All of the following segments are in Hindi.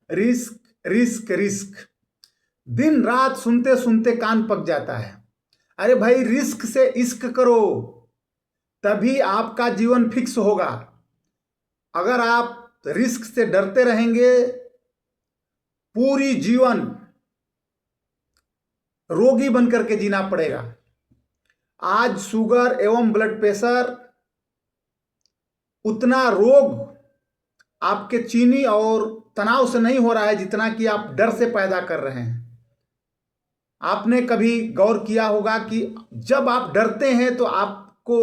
रिस्क रिस्क रिस्क, दिन रात सुनते सुनते कान पक जाता है। अरे भाई, रिस्क से इश्क करो, तभी आपका जीवन फिक्स होगा। अगर आप रिस्क से डरते रहेंगे, पूरी जीवन रोगी बनकर के जीना पड़ेगा। आज शुगर एवं ब्लड प्रेशर, उतना रोग आपके चीनी और तनाव से नहीं हो रहा है जितना कि आप डर से पैदा कर रहे हैं। आपने कभी गौर किया होगा कि जब आप डरते हैं तो आपको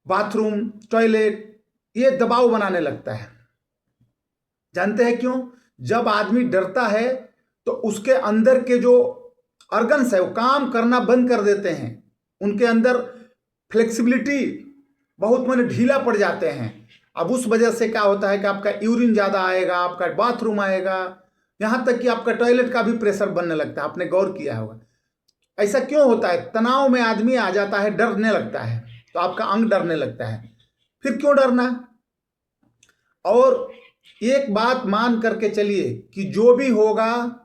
बाथरूम, टॉयलेट ये दबाव बनाने लगता है। जानते हैं क्यों? जब आदमी डरता है तो उसके अंदर के जो ऑर्गन्स है वो काम करना बंद कर देते हैं। उनके अंदर फ्लेक्सिबिलिटी बहुत माने ढीला पड़ जाते हैं। अब उस वजह से क्या होता है कि आपका यूरिन ज़्यादा आएगा, आपका बाथरूम आएगा, यहाँ तक कि आपका टॉयलेट का भी प्रेशर बनने लगता है। आपने गौर किया होगा। ऐसा क्यों होता है? तनाव में आदमी आ जाता है, डरने लगता है, तो आपका अंग डरने लगता है। फिर क्यों डरना? और एक बात मान करके चलिए कि जो भी होगा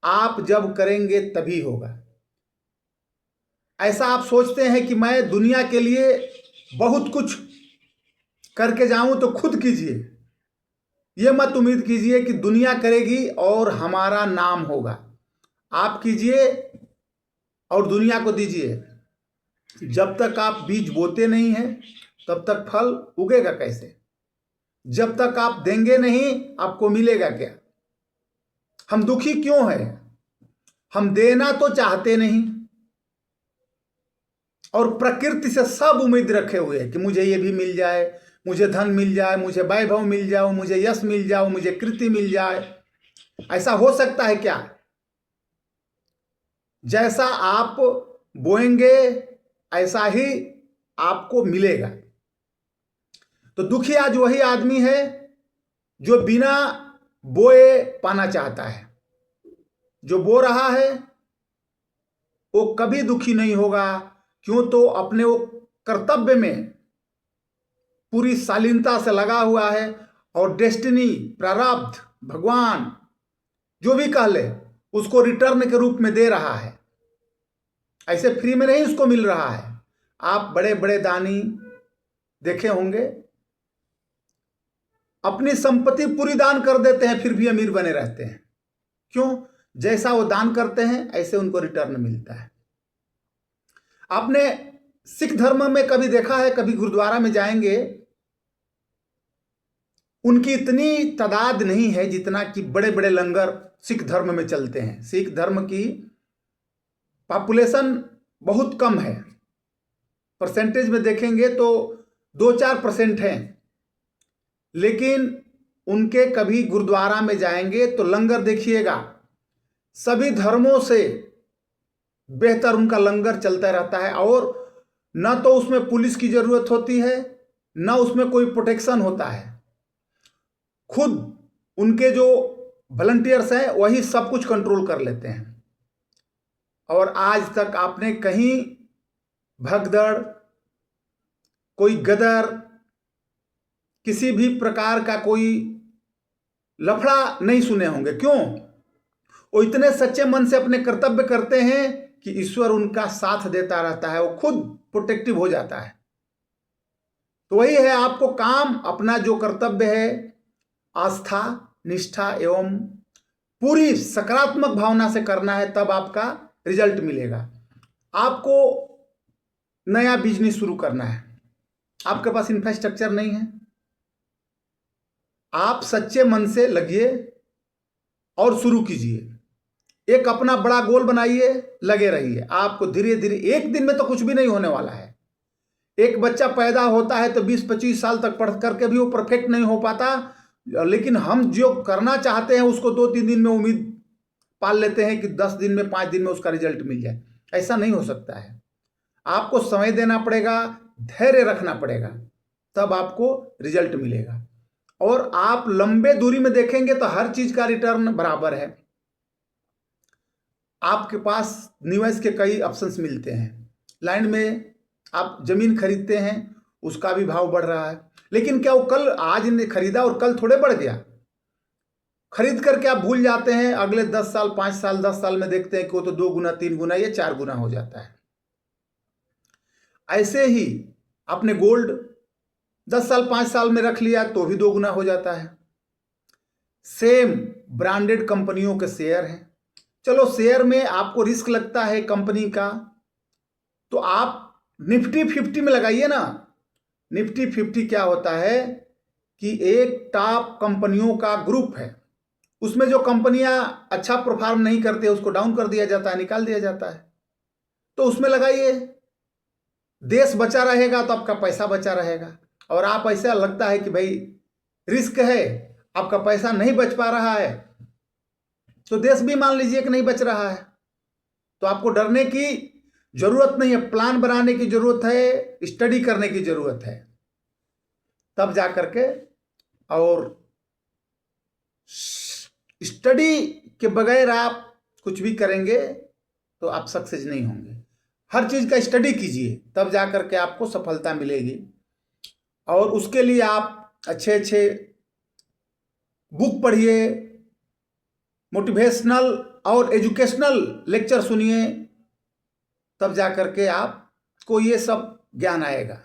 आप जब करेंगे तभी होगा। ऐसा आप सोचते हैं कि मैं दुनिया के लिए बहुत कुछ करके जाऊं, तो खुद कीजिए। ये मत उम्मीद कीजिए कि दुनिया करेगी और हमारा नाम होगा। आप कीजिए और दुनिया को दीजिए। जब तक आप बीज बोते नहीं हैं तब तक फल उगेगा कैसे? जब तक आप देंगे नहीं, आपको मिलेगा क्या? हम दुखी क्यों हैं? हम देना तो चाहते नहीं, और प्रकृति से सब उम्मीद रखे हुए हैं कि मुझे ये भी मिल जाए, मुझे धन मिल जाए, मुझे वैभव मिल जाओ, मुझे यश मिल जाओ, मुझे कीर्ति मिल जाए। ऐसा हो सकता है क्या? जैसा आप बोएंगे ऐसा ही आपको मिलेगा। तो दुखी आज वही आदमी है जो बिना बोए पाना चाहता है। जो बो रहा है वो कभी दुखी नहीं होगा। क्यों? तो अपने वो कर्तव्य में पूरी शालीनता से लगा हुआ है, और डेस्टिनी, प्रारब्ध, भगवान जो भी कह ले उसको रिटर्न के रूप में दे रहा है। ऐसे फ्री में नहीं उसको मिल रहा है। आप बड़े बड़े दानी देखे होंगे, अपनी संपत्ति पूरी दान कर देते हैं फिर भी अमीर बने रहते हैं। क्यों? जैसा वो दान करते हैं ऐसे उनको रिटर्न मिलता है। आपने सिख धर्म में कभी देखा है? कभी गुरुद्वारा में जाएंगे, उनकी इतनी तादाद नहीं है जितना कि बड़े बड़े लंगर सिख धर्म में चलते हैं। सिख धर्म की पॉपुलेशन बहुत कम है, परसेंटेज में देखेंगे तो 2-4% हैं, लेकिन उनके कभी गुरुद्वारा में जाएंगे तो लंगर देखिएगा, सभी धर्मों से बेहतर उनका लंगर चलता रहता है। और न तो उसमें पुलिस की जरूरत होती है, न उसमें कोई प्रोटेक्शन होता है। खुद उनके जो वॉलंटियर्स हैं वही सब कुछ कंट्रोल कर लेते हैं। और आज तक आपने कहीं भगदड़, कोई गदर, किसी भी प्रकार का कोई लफड़ा नहीं सुने होंगे। क्यों? वो इतने सच्चे मन से अपने कर्तव्य करते हैं कि ईश्वर उनका साथ देता रहता है, वो खुद प्रोटेक्टिव हो जाता है। तो वही है, आपको काम अपना जो कर्तव्य है आस्था, निष्ठा एवं पूरी सकारात्मक भावना से करना है, तब आपका रिजल्ट मिलेगा। आपको नया बिजनेस शुरू करना है, आपके पास इंफ्रास्ट्रक्चर नहीं है, आप सच्चे मन से लगिए और शुरू कीजिए। एक अपना बड़ा गोल बनाइए, लगे रहिए। आपको धीरे धीरे, एक दिन में तो कुछ भी नहीं होने वाला है। एक बच्चा पैदा होता है तो 20-25 साल तक पढ़ करके भी वो परफेक्ट नहीं हो पाता, लेकिन हम जो करना चाहते हैं उसको 2-3 दिन में उम्मीद पाल लेते हैं कि 10 दिन में, 5 दिन में उसका रिजल्ट मिल जाए। ऐसा नहीं हो सकता है। आपको समय देना पड़ेगा, धैर्य रखना पड़ेगा, तब आपको रिजल्ट मिलेगा। और आप लंबे दूरी में देखेंगे तो हर चीज का रिटर्न बराबर है। आपके पास निवेश के कई ऑप्शंस मिलते हैं। लैंड में आप जमीन खरीदते हैं, उसका भी भाव बढ़ रहा है, लेकिन क्या वो कल आज ने खरीदा और कल थोड़े बढ़ गया? खरीद करके आप भूल जाते हैं, अगले 10 साल 5 साल 10 साल में देखते हैं कि वो तो 2 गुना 3 गुना या 4 गुना हो जाता है। ऐसे ही आपने गोल्ड 10 साल 5 साल में रख लिया तो भी 2 गुना हो जाता है। सेम ब्रांडेड कंपनियों के शेयर हैं। चलो शेयर में आपको रिस्क लगता है कंपनी का, तो आप निफ्टी 50 में लगाइए ना। निफ्टी 50 क्या होता है कि एक टॉप कंपनियों का ग्रुप है, उसमें जो कंपनियां अच्छा परफॉर्म नहीं करते उसको डाउन कर दिया जाता है, निकाल दिया जाता है। तो उसमें लगाइए, देश बचा रहेगा तो आपका पैसा बचा रहेगा। और आप ऐसा लगता है कि भाई रिस्क है, आपका पैसा नहीं बच पा रहा है, तो देश भी मान लीजिए कि नहीं बच रहा है, तो आपको डरने की जरूरत नहीं है। प्लान बनाने की जरूरत है, स्टडी करने की जरूरत है, तब जा करके। और स्टडी के बगैर आप कुछ भी करेंगे तो आप सक्सेस नहीं होंगे। हर चीज का स्टडी कीजिए, तब जा करके आपको सफलता मिलेगी। और उसके लिए आप अच्छे अच्छे बुक पढ़िए, मोटिवेशनल और एजुकेशनल लेक्चर सुनिए, तब जा करके आपको ये सब ज्ञान आएगा।